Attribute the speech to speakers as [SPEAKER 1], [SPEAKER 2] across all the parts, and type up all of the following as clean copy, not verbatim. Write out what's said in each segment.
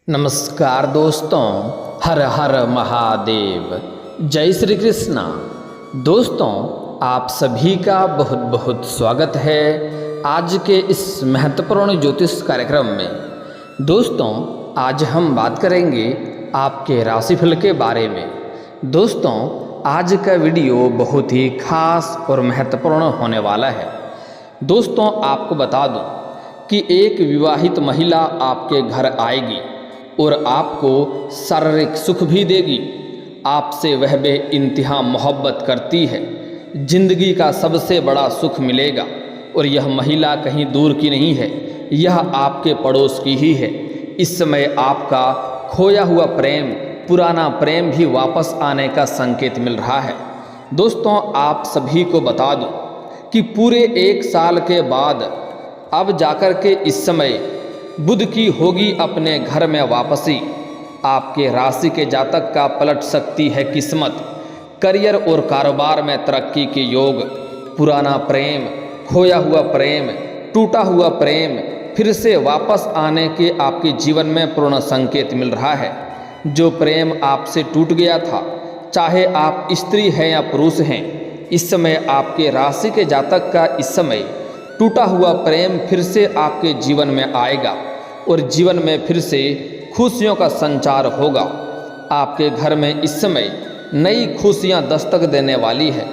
[SPEAKER 1] नमस्कार दोस्तों, हर हर महादेव, जय श्री कृष्णा। दोस्तों, आप सभी का बहुत बहुत स्वागत है आज के इस महत्वपूर्ण ज्योतिष कार्यक्रम में। दोस्तों, आज हम बात करेंगे आपके राशिफल के बारे में। दोस्तों, आज का वीडियो बहुत ही खास और महत्वपूर्ण होने वाला है। दोस्तों, आपको बता दूं कि एक विवाहित महिला आपके घर आएगी और आपको शारीरिक सुख भी देगी। आपसे वह बेइंतहा मोहब्बत करती है, जिंदगी का सबसे बड़ा सुख मिलेगा। और यह महिला कहीं दूर की नहीं है, यह आपके पड़ोस की ही है। इस समय आपका खोया हुआ प्रेम, पुराना प्रेम भी वापस आने का संकेत मिल रहा है। दोस्तों, आप सभी को बता दूं कि पूरे 1 साल के बाद अब जाकर के इस समय बुध की होगी अपने घर में वापसी। आपके राशि के जातक का पलट सकती है किस्मत। करियर और कारोबार में तरक्की के योग, पुराना प्रेम, खोया हुआ प्रेम, टूटा हुआ प्रेम फिर से वापस आने के आपके जीवन में पूर्ण संकेत मिल रहा है। जो प्रेम आपसे टूट गया था, चाहे आप स्त्री हैं या पुरुष हैं, इस समय आपके राशि के जातक का इस समय टूटा हुआ प्रेम फिर से आपके जीवन में आएगा और जीवन में फिर से खुशियों का संचार होगा। आपके घर में इस समय नई खुशियां दस्तक देने वाली है।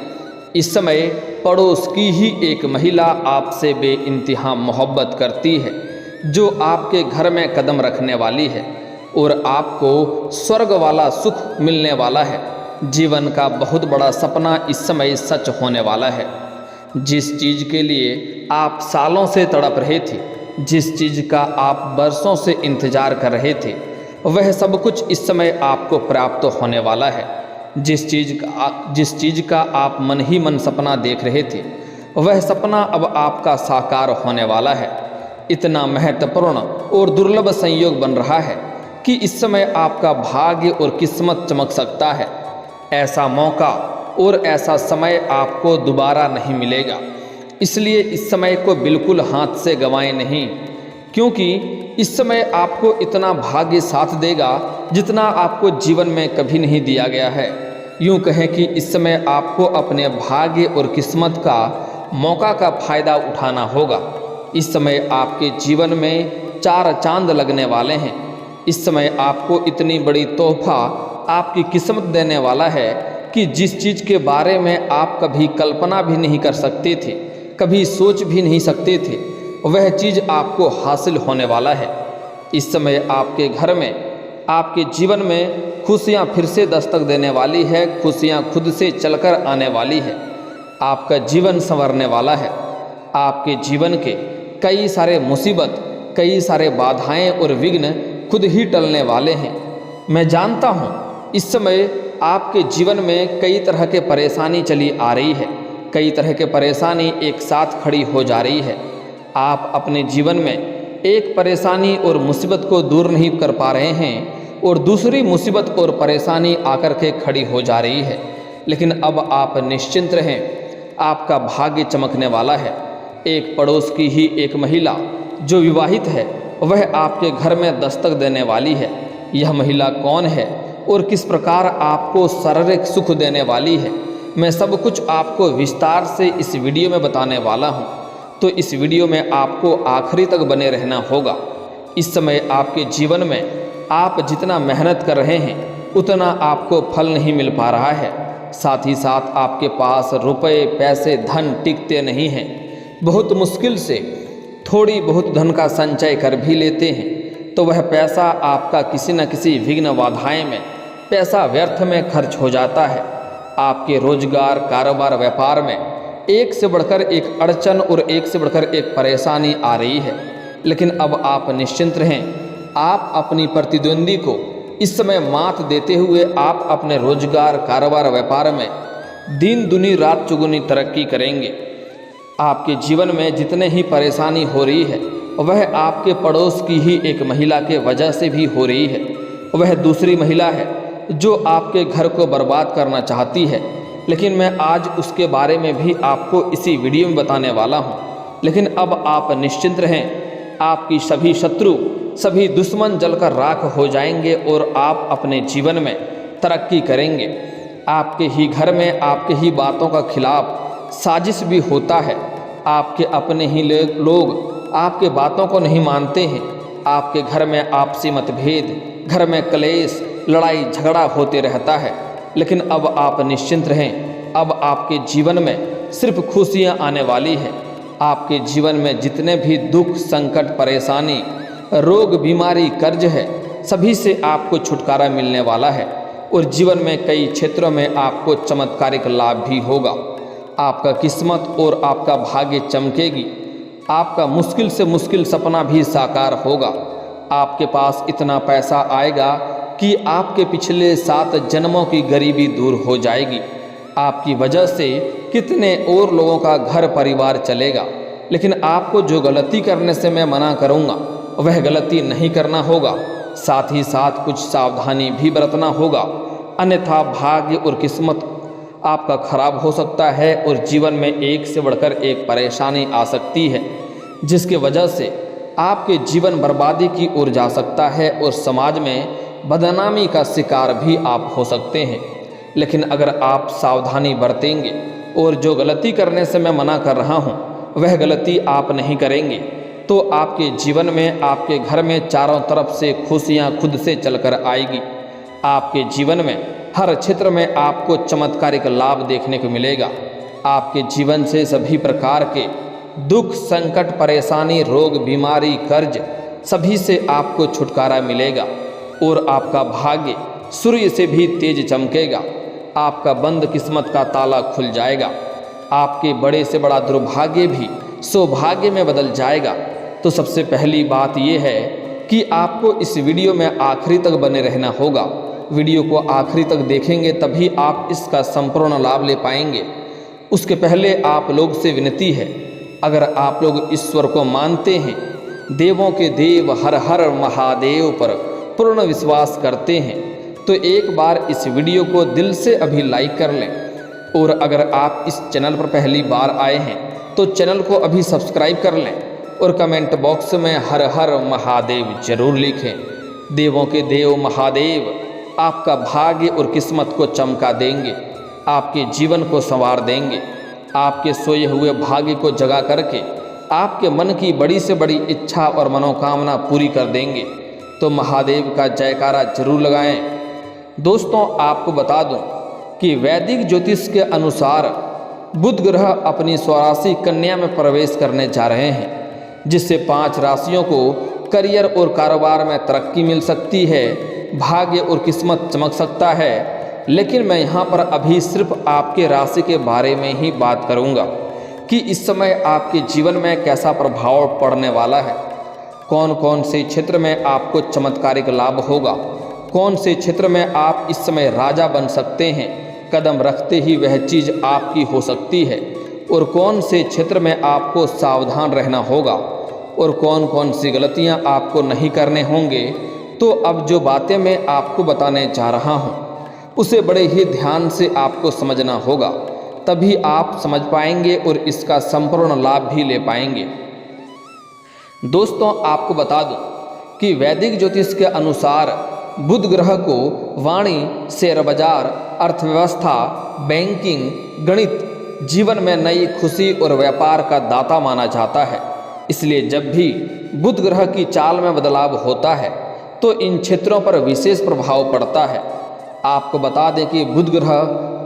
[SPEAKER 1] इस समय पड़ोस की ही एक महिला आपसे बेइंतहा मोहब्बत करती है, जो आपके घर में कदम रखने वाली है और आपको स्वर्ग वाला सुख मिलने वाला है। जीवन का बहुत बड़ा सपना इस समय सच होने वाला है। जिस चीज़ के लिए आप सालों से तड़प रहे थे, जिस चीज़ का आप बरसों से इंतजार कर रहे थे, वह सब कुछ इस समय आपको प्राप्त होने वाला है। जिस चीज़ का आप मन ही मन सपना देख रहे थे, वह सपना अब आपका साकार होने वाला है। इतना महत्वपूर्ण और दुर्लभ संयोग बन रहा है कि इस समय आपका भाग्य और किस्मत चमक सकता है। ऐसा मौका और ऐसा समय आपको दोबारा नहीं मिलेगा। इसलिए इस समय को बिल्कुल हाथ से गंवाएं नहीं, क्योंकि इस समय आपको इतना भाग्य साथ देगा जितना आपको जीवन में कभी नहीं दिया गया है। यूँ कहें कि इस समय आपको अपने भाग्य और किस्मत का मौका का फायदा उठाना होगा। इस समय आपके जीवन में 4 चांद लगने वाले हैं। इस समय आपको इतनी बड़ी तोहफा आपकी किस्मत देने वाला है कि जिस चीज़ के बारे में आप कभी कल्पना भी नहीं कर सकते थे, कभी सोच भी नहीं सकते थे, वह चीज़ आपको हासिल होने वाला है। इस समय आपके घर में, आपके जीवन में खुशियाँ फिर से दस्तक देने वाली है। खुशियाँ खुद से चलकर आने वाली है। आपका जीवन संवरने वाला है। आपके जीवन के कई सारे मुसीबत, कई सारे बाधाएं और विघ्न खुद ही टलने वाले हैं। मैं जानता हूँ इस समय आपके जीवन में कई तरह के परेशानी चली आ रही है, कई तरह के परेशानी एक साथ खड़ी हो जा रही है। आप अपने जीवन में एक परेशानी और मुसीबत को दूर नहीं कर पा रहे हैं और दूसरी मुसीबत और परेशानी आकर के खड़ी हो जा रही है। लेकिन अब आप निश्चिंत रहें, आपका भाग्य चमकने वाला है। एक पड़ोस की ही एक महिला जो विवाहित है, वह आपके घर में दस्तक देने वाली है। यह महिला कौन है और किस प्रकार आपको शारीरिक सुख देने वाली है, मैं सब कुछ आपको विस्तार से इस वीडियो में बताने वाला हूं। तो इस वीडियो में आपको आखिरी तक बने रहना होगा। इस समय आपके जीवन में आप जितना मेहनत कर रहे हैं, उतना आपको फल नहीं मिल पा रहा है। साथ ही साथ आपके पास रुपए, पैसे, धन टिकते नहीं हैं। बहुत मुश्किल से थोड़ी बहुत धन का संचय कर भी लेते हैं तो वह पैसा आपका किसी न किसी विघ्न बाधाएं में, पैसा व्यर्थ में खर्च हो जाता है। आपके रोजगार, कारोबार, व्यापार में एक से बढ़कर एक अड़चन और एक से बढ़कर एक परेशानी आ रही है। लेकिन अब आप निश्चिंत रहें। आप अपनी प्रतिद्वंदी को इस समय मात देते हुए आप अपने रोजगार, कारोबार, व्यापार में दिन दुनी रात चुगुनी तरक्की करेंगे। आपके जीवन में जितने ही परेशानी हो रही है, वह आपके पड़ोस की ही एक महिला के वजह से भी हो रही है। वह दूसरी महिला है जो आपके घर को बर्बाद करना चाहती है। लेकिन मैं आज उसके बारे में भी आपको इसी वीडियो में बताने वाला हूं। लेकिन अब आप निश्चिंत रहें, आपकी सभी शत्रु सभी दुश्मन जलकर राख हो जाएंगे और आप अपने जीवन में तरक्की करेंगे। आपके ही घर में आपके ही बातों का खिलाफ साजिश भी होता है। आपके अपने ही लोग आपके बातों को नहीं मानते हैं। आपके घर में आपसी मतभेद, घर में कलेश, लड़ाई झगड़ा होते रहता है। लेकिन अब आप निश्चिंत रहें, अब आपके जीवन में सिर्फ खुशियां आने वाली है। आपके जीवन में जितने भी दुख, संकट, परेशानी, रोग, बीमारी, कर्ज है, सभी से आपको छुटकारा मिलने वाला है और जीवन में कई क्षेत्रों में आपको चमत्कारिक लाभ भी होगा। आपका किस्मत और आपका भाग्य चमकेगी। आपका मुश्किल से मुश्किल सपना भी साकार होगा। आपके पास इतना पैसा आएगा कि आपके पिछले 7 जन्मों की गरीबी दूर हो जाएगी। आपकी वजह से कितने और लोगों का घर परिवार चलेगा। लेकिन आपको जो गलती करने से मैं मना करूँगा वह गलती नहीं करना होगा। साथ ही साथ कुछ सावधानी भी बरतना होगा, अन्यथा भाग्य और किस्मत आपका खराब हो सकता है और जीवन में एक से बढ़कर एक परेशानी आ सकती है, जिसकी वजह से आपके जीवन बर्बादी की ओर जा सकता है और समाज में बदनामी का शिकार भी आप हो सकते हैं। लेकिन अगर आप सावधानी बरतेंगे और जो गलती करने से मैं मना कर रहा हूँ वह गलती आप नहीं करेंगे, तो आपके जीवन में, आपके घर में चारों तरफ से खुशियाँ खुद से चलकर आएगी। आपके जीवन में हर क्षेत्र में आपको चमत्कारिक लाभ देखने को मिलेगा। आपके जीवन से सभी प्रकार के दुख, संकट, परेशानी, रोग, बीमारी, कर्ज, सभी से आपको छुटकारा मिलेगा और आपका भाग्य सूर्य से भी तेज चमकेगा। आपका बंद किस्मत का ताला खुल जाएगा। आपके बड़े से बड़ा दुर्भाग्य भी सौभाग्य में बदल जाएगा। तो सबसे पहली बात यह है कि आपको इस वीडियो में आखिरी तक बने रहना होगा। वीडियो को आखिरी तक देखेंगे तभी आप इसका संपूर्ण लाभ ले पाएंगे। उसके पहले आप लोग से विनती है, अगर आप लोग ईश्वर को मानते हैं, देवों के देव हर हर महादेव पर पूर्ण विश्वास करते हैं, तो एक बार इस वीडियो को दिल से अभी लाइक कर लें। और अगर आप इस चैनल पर पहली बार आए हैं तो चैनल को अभी सब्सक्राइब कर लें और कमेंट बॉक्स में हर हर महादेव जरूर लिखें। देवों के देव महादेव आपका भाग्य और किस्मत को चमका देंगे, आपके जीवन को संवार देंगे, आपके सोए हुए भाग्य को जगा करके आपके मन की बड़ी से बड़ी इच्छा और मनोकामना पूरी कर देंगे। तो महादेव का जयकारा जरूर लगाएं। दोस्तों, आपको बता दूं कि वैदिक ज्योतिष के अनुसार बुध ग्रह अपनी स्वराशि कन्या में प्रवेश करने जा रहे हैं, जिससे 5 राशियों को करियर और कारोबार में तरक्की मिल सकती है, भाग्य और किस्मत चमक सकता है। लेकिन मैं यहाँ पर अभी सिर्फ आपके राशि के बारे में ही बात करूँगा कि इस समय आपके जीवन में कैसा प्रभाव पड़ने वाला है, कौन कौन से क्षेत्र में आपको चमत्कारिक लाभ होगा, कौन से क्षेत्र में आप इस समय राजा बन सकते हैं, कदम रखते ही वह चीज़ आपकी हो सकती है, और कौन से क्षेत्र में आपको सावधान रहना होगा और कौन कौन सी गलतियां आपको नहीं करने होंगे। तो अब जो बातें मैं आपको बताने जा रहा हूं उसे बड़े ही ध्यान से आपको समझना होगा, तभी आप समझ पाएंगे और इसका संपूर्ण लाभ भी ले पाएंगे। दोस्तों, आपको बता दूं कि वैदिक ज्योतिष के अनुसार बुध ग्रह को वाणी, शेयर बाजार, अर्थव्यवस्था, बैंकिंग, गणित, जीवन में नई खुशी और व्यापार का दाता माना जाता है। इसलिए जब भी बुध ग्रह की चाल में बदलाव होता है तो इन क्षेत्रों पर विशेष प्रभाव पड़ता है। आपको बता दें कि बुध ग्रह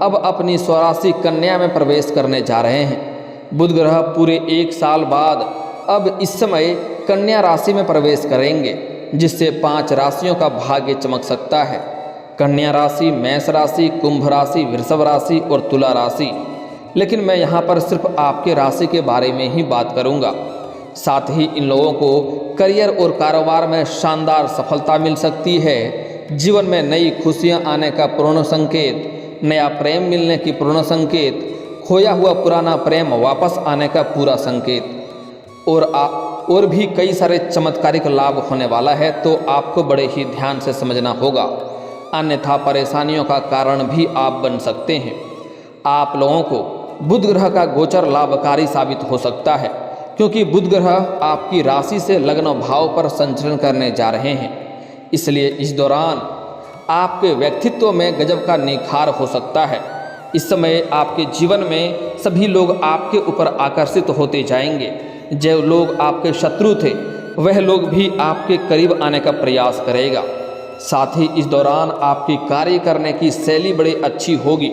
[SPEAKER 1] अब अपनी स्वराशि कन्या में प्रवेश करने जा रहे हैं। बुध ग्रह पूरे 1 साल बाद अब इस समय कन्या राशि में प्रवेश करेंगे, जिससे 5 राशियों का भाग्य चमक सकता है। कन्या राशि, मेष राशि, कुंभ राशि, वृषभ राशि और तुला राशि। लेकिन मैं यहाँ पर सिर्फ आपके राशि के बारे में ही बात करूँगा। साथ ही इन लोगों को करियर और कारोबार में शानदार सफलता मिल सकती है, जीवन में नई खुशियाँ आने का पूर्ण संकेत, नया प्रेम मिलने की पूर्ण संकेत, खोया हुआ पुराना प्रेम वापस आने का पूरा संकेत, और भी कई सारे चमत्कारिक लाभ होने वाला है। तो आपको बड़े ही ध्यान से समझना होगा, अन्यथा परेशानियों का कारण भी आप बन सकते हैं। आप लोगों को बुध ग्रह का गोचर लाभकारी साबित हो सकता है, क्योंकि बुध ग्रह आपकी राशि से लग्न भाव पर संचरण करने जा रहे हैं। इसलिए इस दौरान आपके व्यक्तित्व में गजब का निखार हो सकता है। इस समय आपके जीवन में सभी लोग आपके ऊपर आकर्षित होते जाएंगे। जो लोग आपके शत्रु थे वह लोग भी आपके करीब आने का प्रयास करेगा। साथ ही इस दौरान आपकी कार्य करने की शैली बड़ी अच्छी होगी,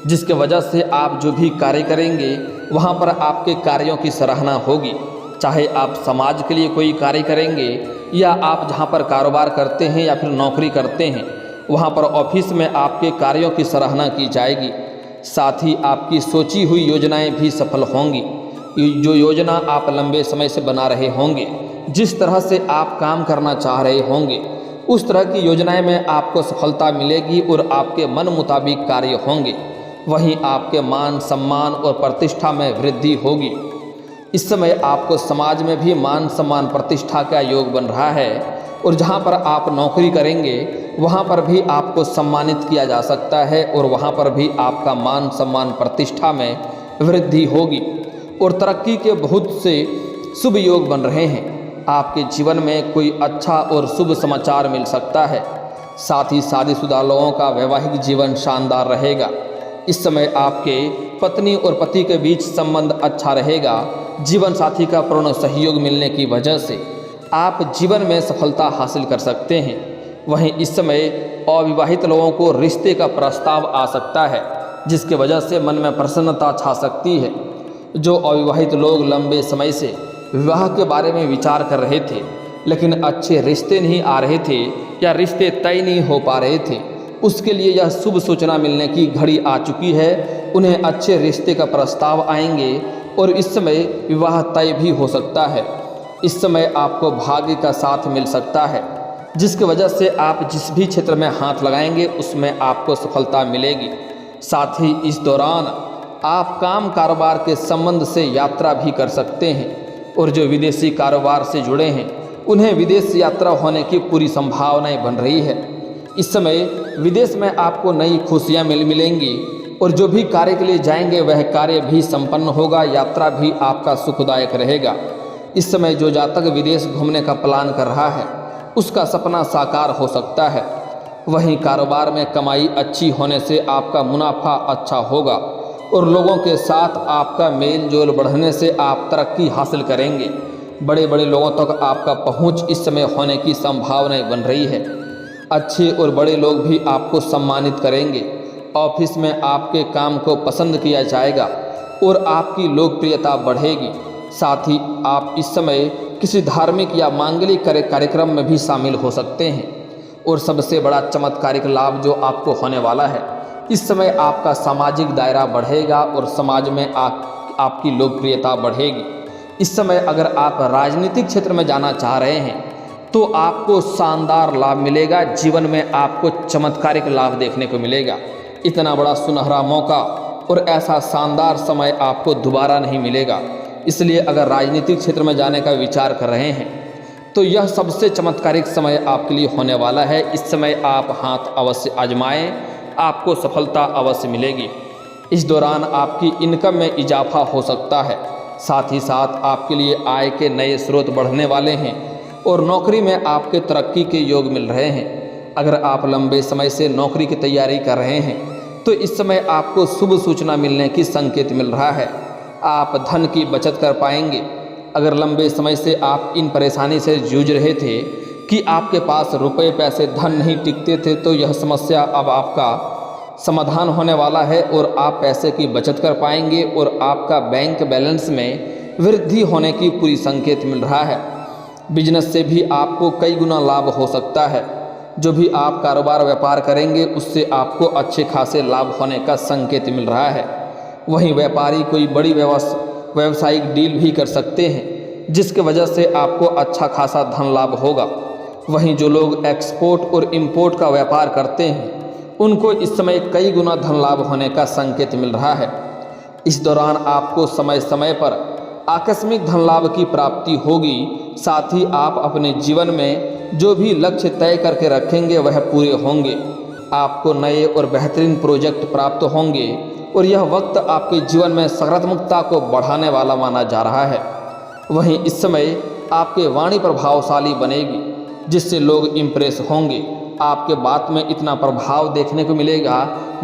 [SPEAKER 1] जिसके वजह से आप जो भी कार्य करेंगे वहाँ पर आपके कार्यों की सराहना होगी। चाहे आप समाज के लिए कोई कार्य करेंगे या आप जहाँ पर कारोबार करते हैं या फिर नौकरी करते हैं वहाँ पर ऑफिस में आपके कार्यों की सराहना की जाएगी। साथ ही आपकी सोची हुई योजनाएं भी सफल होंगी। जो योजना आप लंबे समय से बना रहे होंगे, जिस तरह से आप काम करना चाह रहे होंगे, उस तरह की योजनाएं में आपको सफलता मिलेगी और आपके मन मुताबिक कार्य होंगे। वहीं आपके मान सम्मान और प्रतिष्ठा में वृद्धि होगी। इस समय आपको समाज में भी मान सम्मान प्रतिष्ठा का योग बन रहा है और जहां पर आप नौकरी करेंगे वहां पर भी आपको सम्मानित किया जा सकता है और वहां पर भी आपका मान सम्मान प्रतिष्ठा में वृद्धि होगी और तरक्की के बहुत से शुभ योग बन रहे हैं। आपके जीवन में कोई अच्छा और शुभ समाचार मिल सकता है। साथ ही शादीशुदा लोगों का वैवाहिक जीवन शानदार रहेगा। इस समय आपके पत्नी और पति के बीच संबंध अच्छा रहेगा। जीवन साथी का पूर्ण सहयोग मिलने की वजह से आप जीवन में सफलता हासिल कर सकते हैं। वहीं इस समय अविवाहित लोगों को रिश्ते का प्रस्ताव आ सकता है, जिसके वजह से मन में प्रसन्नता छा सकती है। जो अविवाहित लोग लंबे समय से विवाह के बारे में विचार कर रहे थे लेकिन अच्छे रिश्ते नहीं आ रहे थे या रिश्ते तय नहीं हो पा रहे थे, उसके लिए यह शुभ सूचना मिलने की घड़ी आ चुकी है। उन्हें अच्छे रिश्ते का प्रस्ताव आएंगे और इस समय विवाह तय भी हो सकता है। इस समय आपको भाग्य का साथ मिल सकता है, जिसकी वजह से आप जिस भी क्षेत्र में हाथ लगाएंगे उसमें आपको सफलता मिलेगी। साथ ही इस दौरान आप काम कारोबार के संबंध से यात्रा भी कर सकते हैं और जो विदेशी कारोबार से जुड़े हैं उन्हें विदेश यात्रा होने की पूरी संभावनाएं बन रही है। इस समय विदेश में आपको नई खुशियां मिलेंगी और जो भी कार्य के लिए जाएंगे वह कार्य भी संपन्न होगा। यात्रा भी आपका सुखदायक रहेगा। इस समय जो जातक विदेश घूमने का प्लान कर रहा है उसका सपना साकार हो सकता है। वहीं कारोबार में कमाई अच्छी होने से आपका मुनाफा अच्छा होगा और लोगों के साथ आपका मेल जोल बढ़ने से आप तरक्की हासिल करेंगे। बड़े बड़े लोगों तक आपका पहुंच इस समय होने की संभावनाएं बन रही है। अच्छे और बड़े लोग भी आपको सम्मानित करेंगे। ऑफिस में आपके काम को पसंद किया जाएगा और आपकी लोकप्रियता बढ़ेगी। साथ ही आप इस समय किसी धार्मिक या मांगलिक कार्यक्रम में भी शामिल हो सकते हैं और सबसे बड़ा चमत्कारिक लाभ जो आपको होने वाला है, इस समय आपका सामाजिक दायरा बढ़ेगा और समाज में आपकी लोकप्रियता बढ़ेगी। इस समय अगर आप राजनीतिक क्षेत्र में जाना चाह रहे हैं तो आपको शानदार लाभ मिलेगा। जीवन में आपको चमत्कारिक लाभ देखने को मिलेगा। इतना बड़ा सुनहरा मौका और ऐसा शानदार समय आपको दोबारा नहीं मिलेगा। इसलिए अगर राजनीतिक क्षेत्र में जाने का विचार कर रहे हैं तो यह सबसे चमत्कारिक समय आपके लिए होने वाला है। इस समय आप हाथ अवश्य आजमाएं, आपको सफलता अवश्य मिलेगी। इस दौरान आपकी इनकम में इजाफा हो सकता है। साथ ही साथ आपके लिए आय के नए स्रोत बढ़ने वाले हैं और नौकरी में आपके तरक्की के योग मिल रहे हैं। अगर आप लंबे समय से नौकरी की तैयारी कर रहे हैं तो इस समय आपको शुभ सूचना मिलने की संकेत मिल रहा है। आप धन की बचत कर पाएंगे। अगर लंबे समय से आप इन परेशानी से जूझ रहे थे कि आपके पास रुपए पैसे धन नहीं टिकते थे तो यह समस्या अब आपका समाधान होने वाला है और आप पैसे की बचत कर पाएंगे और आपका बैंक बैलेंस में वृद्धि होने की पूरी संकेत मिल रहा है। बिजनेस से भी आपको कई गुना लाभ हो सकता है। जो भी आप कारोबार व्यापार करेंगे उससे आपको अच्छे खासे लाभ होने का संकेत मिल रहा है। वहीं व्यापारी कोई बड़ी व्यावसायिक डील भी कर सकते हैं, जिसके वजह से आपको अच्छा खासा धन लाभ होगा। वहीं जो लोग एक्सपोर्ट और इंपोर्ट का व्यापार करते हैं उनको इस समय कई गुना धन लाभ होने का संकेत मिल रहा है। इस दौरान आपको समय समय पर आकस्मिक धन लाभ की प्राप्ति होगी। साथ ही आप अपने जीवन में जो भी लक्ष्य तय करके रखेंगे वह पूरे होंगे। आपको नए और बेहतरीन प्रोजेक्ट प्राप्त होंगे और यह वक्त आपके जीवन में सकारात्मकता को बढ़ाने वाला माना जा रहा है। वहीं इस समय आपके वाणी प्रभावशाली बनेगी, जिससे लोग इम्प्रेस होंगे। आपके बात में इतना प्रभाव देखने को मिलेगा,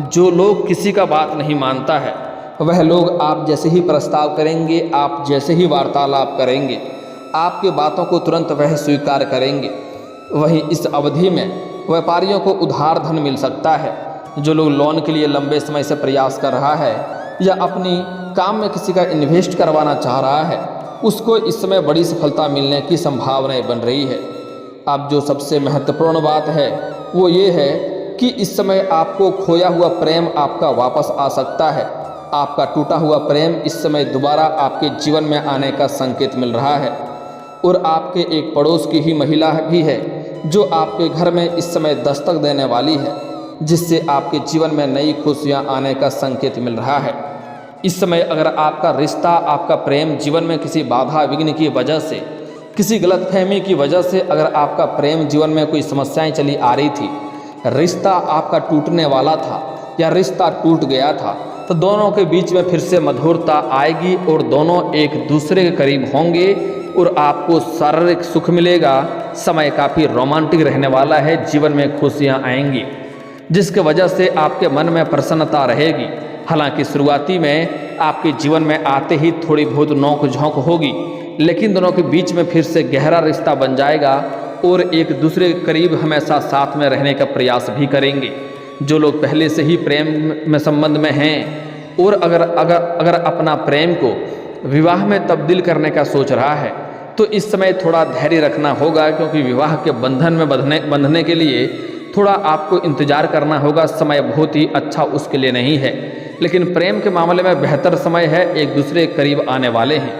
[SPEAKER 1] जो लोग किसी का बात नहीं मानता है वह लोग आप जैसे ही प्रस्ताव करेंगे, आप जैसे ही वार्तालाप करेंगे, आपके बातों को तुरंत वह स्वीकार करेंगे। वहीं इस अवधि में व्यापारियों को उधार धन मिल सकता है। जो लोग लोन के लिए लंबे समय से प्रयास कर रहा है या अपनी काम में किसी का इन्वेस्ट करवाना चाह रहा है, उसको इस समय बड़ी सफलता मिलने की संभावनाएं बन रही है। अब जो सबसे महत्वपूर्ण बात है वो ये है कि इस समय आपको खोया हुआ प्रेम आपका वापस आ सकता है। आपका टूटा हुआ प्रेम इस समय दोबारा आपके जीवन में आने का संकेत मिल रहा है। और आपके एक पड़ोस की ही महिला भी है जो आपके घर में इस समय दस्तक देने वाली है, जिससे आपके जीवन में नई खुशियां आने का संकेत मिल रहा है। इस समय अगर आपका रिश्ता, आपका प्रेम जीवन में किसी बाधा विघ्न की वजह से, किसी गलतफहमी की वजह से अगर आपका प्रेम जीवन में कोई समस्याएं चली आ रही थी, रिश्ता आपका टूटने वाला था या रिश्ता टूट गया था, तो दोनों के बीच में फिर से मधुरता आएगी और दोनों एक दूसरे के करीब होंगे और आपको शारीरिक सुख मिलेगा। समय काफ़ी रोमांटिक रहने वाला है, जीवन में खुशियां आएंगी, जिसके वजह से आपके मन में प्रसन्नता रहेगी। हालांकि शुरुआती में आपके जीवन में आते ही थोड़ी बहुत नोक झोंक होगी, लेकिन दोनों के बीच में फिर से गहरा रिश्ता बन जाएगा और एक दूसरे के करीब हमेशा साथ में रहने का प्रयास भी करेंगे। जो लोग पहले से ही प्रेम में संबंध में हैं और अगर अपना प्रेम को विवाह में तब्दील करने का सोच रहा है, तो इस समय थोड़ा धैर्य रखना होगा, क्योंकि विवाह के बंधन में बंधने के लिए थोड़ा आपको इंतजार करना होगा। समय बहुत ही अच्छा उसके लिए नहीं है, लेकिन प्रेम के मामले में बेहतर समय है, एक दूसरे के करीब आने वाले हैं।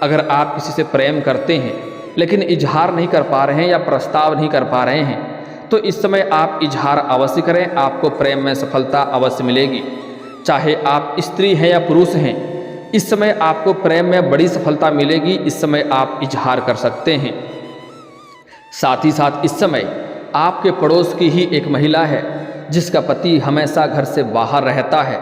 [SPEAKER 1] अगर आप किसी से प्रेम करते हैं लेकिन इजहार नहीं कर पा रहे हैं या प्रस्ताव नहीं कर पा रहे हैं, तो इस समय आप इजहार अवश्य करें, आपको प्रेम में सफलता अवश्य मिलेगी। चाहे आप स्त्री हैं या पुरुष हैं, इस समय आपको प्रेम में बड़ी सफलता मिलेगी। इस समय आप इजहार कर सकते हैं। साथ ही साथ इस समय आपके पड़ोस की ही एक महिला है जिसका पति हमेशा घर से बाहर रहता है,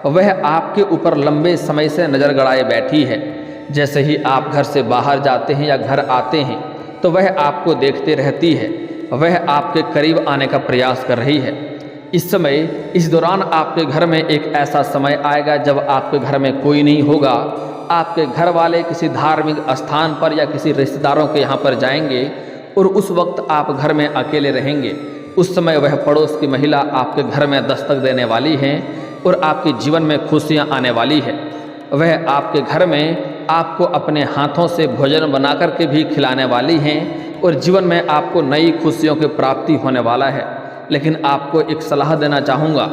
[SPEAKER 1] वह आपके ऊपर लंबे समय से नज़र गड़ाए बैठी है। जैसे ही आप घर से बाहर जाते हैं या घर आते हैं, तो वह आपको देखते रहती है, वह आपके करीब आने का प्रयास कर रही है। इस समय, इस दौरान आपके घर में एक ऐसा समय आएगा जब आपके घर में कोई नहीं होगा। आपके घर वाले किसी धार्मिक स्थान पर या किसी रिश्तेदारों के यहाँ पर जाएंगे और उस वक्त आप घर में अकेले रहेंगे। उस समय वह पड़ोस की महिला आपके घर में दस्तक देने वाली है और आपके जीवन में खुशियाँ आने वाली है। वह आपके घर में आपको अपने हाथों से भोजन बना कर के भी खिलाने वाली हैं और जीवन में आपको नई खुशियों की प्राप्ति होने वाला है। लेकिन आपको एक सलाह देना चाहूँगा,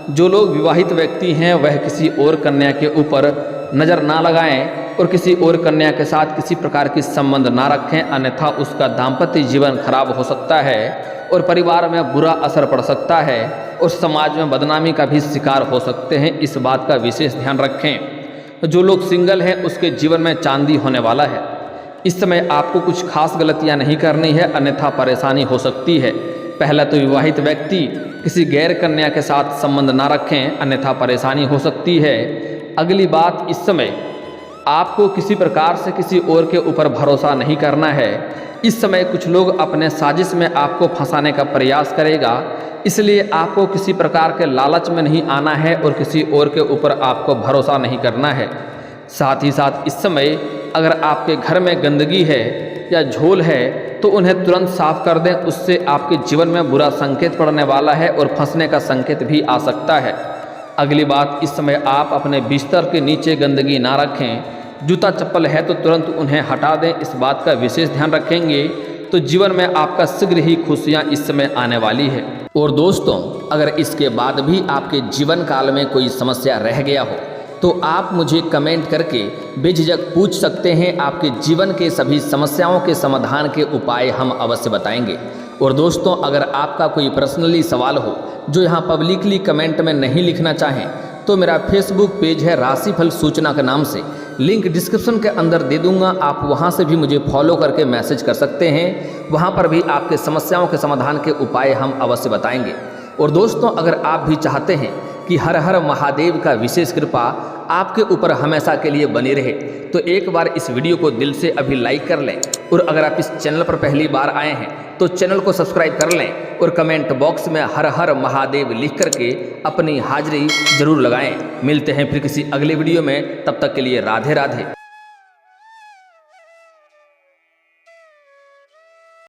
[SPEAKER 1] जो लोग विवाहित व्यक्ति हैं वह किसी और कन्या के ऊपर नज़र ना लगाएं और किसी और कन्या के साथ किसी प्रकार की संबंध ना रखें, अन्यथा उसका दाम्पत्य जीवन खराब हो सकता है और परिवार में बुरा असर पड़ सकता है और समाज में बदनामी का भी शिकार हो सकते हैं। इस बात का विशेष ध्यान रखें। जो लोग सिंगल हैं उसके जीवन में चांदी होने वाला है। इस समय आपको कुछ खास गलतियां नहीं करनी है, अन्यथा परेशानी हो सकती है। पहला तो विवाहित व्यक्ति किसी गैर कन्या के साथ संबंध ना रखें, अन्यथा परेशानी हो सकती है। अगली बात, इस समय आपको किसी प्रकार से किसी और के ऊपर भरोसा नहीं करना है। इस समय कुछ लोग अपने साजिश में आपको फंसाने का प्रयास करेगा, इसलिए आपको किसी प्रकार के लालच में नहीं आना है और किसी और के ऊपर आपको भरोसा नहीं करना है। साथ ही साथ इस समय अगर आपके घर में गंदगी है या झोल है तो उन्हें तुरंत साफ कर दें, उससे आपके जीवन में बुरा संकेत पड़ने वाला है और फंसने का संकेत भी आ सकता है। अगली बात, इस समय आप अपने बिस्तर के नीचे गंदगी ना रखें। जूता चप्पल है तो तुरंत उन्हें हटा दें, इस बात का विशेष ध्यान रखेंगे तो जीवन में आपका शीघ्र ही खुशियाँ इस समय आने वाली है। और दोस्तों, अगर इसके बाद भी आपके जीवन काल में कोई समस्या रह गया हो तो आप मुझे कमेंट करके बेझिझक पूछ सकते हैं। आपके जीवन के सभी समस्याओं के समाधान के उपाय हम अवश्य बताएंगे। और दोस्तों, अगर आपका कोई पर्सनली सवाल हो जो यहाँ पब्लिकली कमेंट में नहीं लिखना चाहें, तो मेरा फेसबुक पेज है राशिफल सूचना के नाम से, लिंक डिस्क्रिप्शन के अंदर दे दूंगा। आप वहां से भी मुझे फॉलो करके मैसेज कर सकते हैं। वहां पर भी आपके समस्याओं के समाधान के उपाय हम अवश्य बताएंगे। और दोस्तों, अगर आप भी चाहते हैं कि हर हर महादेव का विशेष कृपा आपके ऊपर हमेशा के लिए बनी रहे। तो एक बार इस वीडियो को दिल से अभी लाइक कर लें, और अगर आप इस चैनल पर पहली बार आए हैं तो चैनल को सब्सक्राइब कर लें, और कमेंट बॉक्स में हर हर महादेव लिख करके अपनी हाजिरी जरूर लगाएं। मिलते हैं फिर किसी अगले वीडियो में, तब तक के लिए राधे राधे।